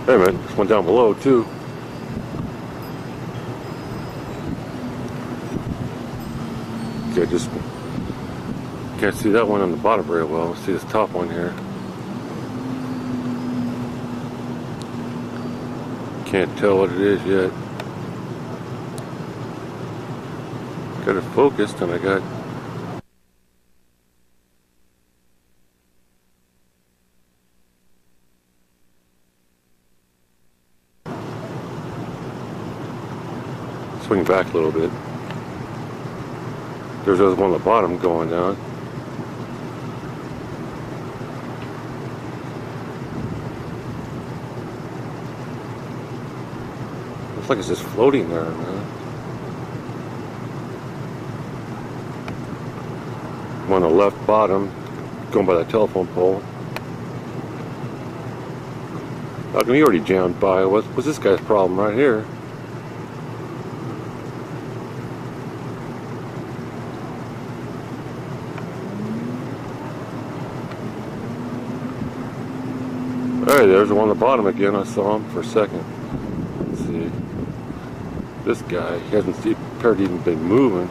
Wait a minute, there's one down below too. Okay, just can't see that one on the bottom very well. Let's see this top one here. Can't tell what it is yet. Got it focused and I got swing back a little bit. There's one on the bottom going down. Looks like it's just floating there, man. One on the left bottom, going by that telephone pole. How come he already jammed by? What's this guy's problem right here? Hey, there's the one on the bottom again. I saw him for a second. Let's see. This guy, he hasn't apparently even been moving.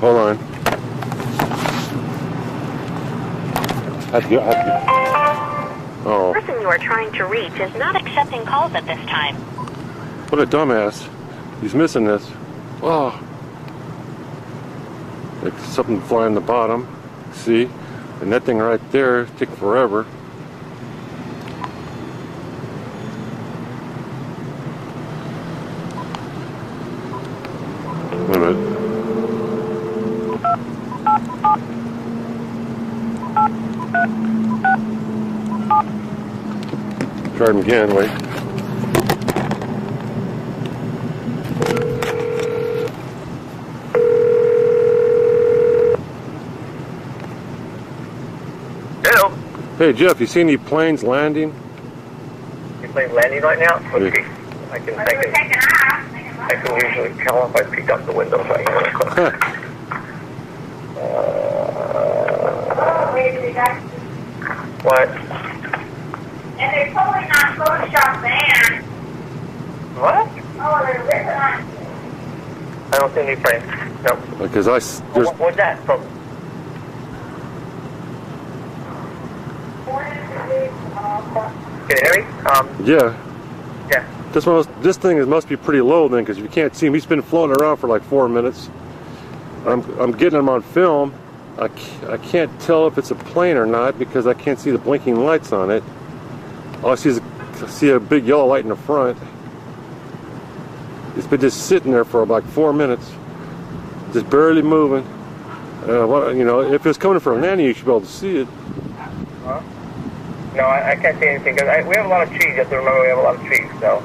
Hold on. Oh. The person you are trying to reach is not accepting calls at this time. What a dumbass. He's missing this. Oh. Like something flying on the bottom. See? And that thing right there taking forever. Wait a minute. Try him again, wait. Hello. Hey Jeff, you see any planes landing? You planes landing right now? Let's see. I can usually tell if I peek out the windows right now. What? And they're totally not Photoshop van. What? Oh, they're ripping on. I don't see any planes. No. Because What's that from? Can you hear me? Yeah. Yeah. This thing must be pretty low then, because you can't see him. He's been floating around for like 4 minutes. I'm getting him on film. I can't tell if it's a plane or not because I can't see the blinking lights on it. All I see is a big yellow light in the front. It's been just sitting there for like 4 minutes, just barely moving. You know, if it's coming from landing, you should be able to see it. Huh? No, I can't see anything because we have a lot of trees. You have to remember we have a lot of trees, so.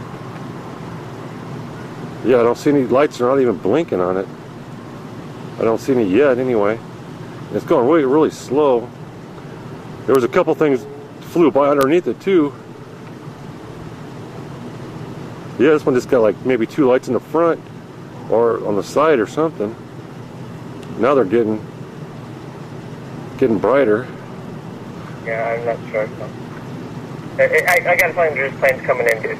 Yeah, I don't see any lights. They're not even blinking on it. I don't see any yet, anyway. It's going really, really slow. There was a couple things flew by underneath it too. Yeah, this one just got like maybe 2 lights in the front or on the side or something. Now they're getting brighter. Yeah, I'm not sure. So. I got a feeling there's planes coming in, dude.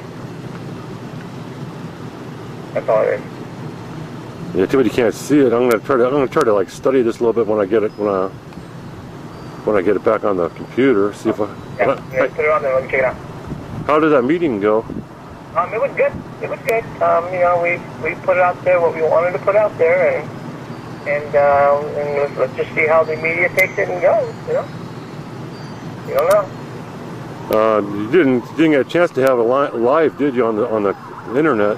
That's all it is. Yeah, too bad you can't see it. I'm gonna try to like study this a little bit when I get it when I get it back on the computer. See if I. Yeah, put it on there. Let me check it out. How did that meeting go? It was good. It was good. You know, we put it out there what we wanted to put out there, and let's just see how the media takes it and goes. You know. You don't know. You didn't get a chance to have a live, did you, on the internet?